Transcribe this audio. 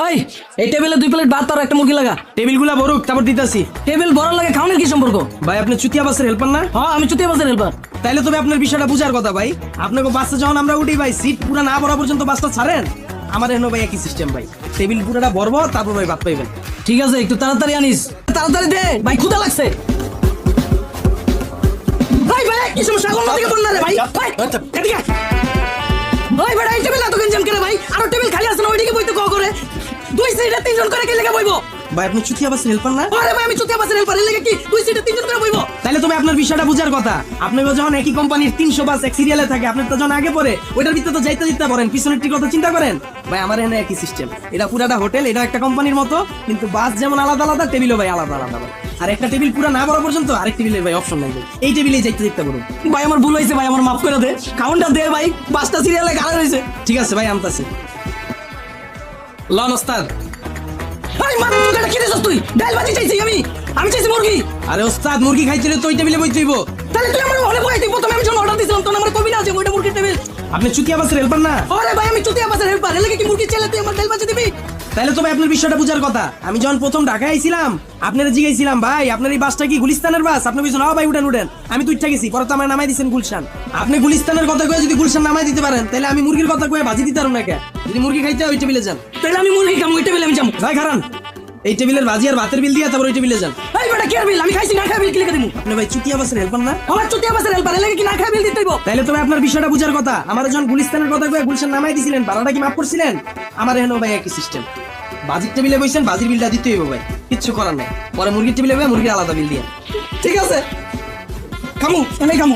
ওই এই টেবিলে 2 প্লেট ভাত আর একটা মুরগি লাগা। টেবিলগুলা ভরুক তারপর দিতাছি। টেবিল বড় লাগে খাওয়ানোর কি সম্পর্ক? ভাই আপনি চুতিয়া বাসের হেল্পার না? হ্যাঁ আমি চুতিয়া বাসের হেল্পার। তাইলে তবে আপনার বিষয়টা বুঝার কথা ভাই। আপনাকে বাসে যখন আমরা উঠি ভাই সিট পুরা না ভরা পর্যন্ত বাসটা ছাড়েন। আমার এখানে ভাই একই সিস্টেম ভাই, টেবিল পুরাটা ভরবো তারপর ভাই ভাত পাইবেন। ঠিক আছে একটু তাড়াতাড়ি আনিস, তাড়াতাড়ি দে ভাই, ক্ষুধা লাগছে। ভাই ভাই কি সমস্যা? কোন দিকে বল না রে ভাই। ভাই এদিকে আয়। ভাই ভাই এই টেবিল এত গঞ্জাম করে ভাই, আর টেবিল খালি আছে না ওইদিকে বইতে কো করে? 2 সিটে 3 জন করে কি লাগা বইবো? ভাই আপনি চুতিয়া বাসের হেল্পার না? আরে ভাই আমি চুতিয়া বাসের হেল্পার, এর লাগা কি 2 সিটে 3 জন করে বইবো? তাইলে তবে আপনার বিষয়টা বুঝার কথা। আপনাকে যখন একই কোম্পানির 300 বাস এক সিরিয়ালে থাকে, আপনি তো যখন আগে পড়ে ওইটার ভিতরে তো যাইতে দিতে পারেন, পিছনের ঠিক কথা চিন্তা করেন। ভাই আমার এখানে একই সিস্টেম, এটা পুরাটা হোটেল, এটা একটা কোম্পানির মতো, কিন্তু বাস যেমন আলাদা আলাদা টেবিলও ভাই আলাদা আলাদা ভাই। আর একটা টেবিল পুরা না বড় পর্যন্ত আরেক টেবিলের ভাই অপশন নাই ভাই, এই টেবিলেই যাইতে দিতে পারুন। ভাই আমার ভুল হয়েছে ভাই, আমার মাফ করে দে। কাউন্টার দে ভাই, 5টা সিরিয়ালে গাড়া রয়েছে। ঠিক আছে ভাই আমতাছি। লন ওস্তাদ। ভাই মার তোকে কি দিছস তুই? ডাল ভাজি চাইছি আমি চাইছি মুরগি। আরে ওস্তাদ মুরগি খাইছিলে তো ওই টেবিলে বইতে হইব। তাহলে তুই আমার হলে বই দিব, তুমি আমি যখন অর্ডার দিছিলাম তখন আমার কবি না আছে ওইটা মুরগির টেবিল। আপনি চুতিয়া বাসের হেল্পার না? আরে ভাই আমি চুতিয়া বাসের হেল্পার, এর লাগা কি মুরগি চাইলে তুই আমার ডাল ভাজি দিবি? তাহলে তো ভাই আপনার বিষয়টা বুঝার কথা। আমি যখন প্রথম ঢাকায় আইছিলাম আপনারা জিগাইছিলাম ভাই আপনার এই বাসটা কি গুলিস্তানের বাস? আপনি বলছেন ভাই উঠেন উঠেন। আমি তো উঠা গেছি, পরে তো আমার নামাই দিচ্ছেন গুলশান। আপনি গুলিস্তানের কথা কয়ে যদি গুলশান নামাই দিতে পারেন তাহলে আমি মুরগির কথা কয়ে ভাজি দিতে পারবো না কে? যদি মুরগি খাইতে হয় ওই টেবিলে যান। তাহলে আমি মুরগি খাবো, ওই টেবিলে আমি যাবো। ভাই খারান, এই টেবিলের ভাজি আর ভাতের বিল দিয়ে তারপর ওই টেবিলে যান। ভাই বেটা কি বিল? আমি খাইছি না খাই বিল কি লিখে দিমু? আপনি ভাই চুতিয়া বাসের হেল্পার না? আমার চুতিয়া বাসের হেল্পার, এর লাগা কি না খাই বিল দিতে হইব? তাহলে তবে আপনার বিষয়টা বুঝার কথা। আমার যখন গুলিস্তানের কথা কয়ে গুলশান নামাই দিছিলেন ভাড়াটা কি মাফ করছিলেন? আমার এখানেও ভাই একই সিস্টেম, বাজির টেবিলে বসছেন বাজির বিলটা দিতে হইব ভাই, কিচ্ছু করার নাই। পরে মুরগির টেবিলে মুরগির আলাদা বিল দিয়ে। ঠিক আছে খামু, এনে খামু।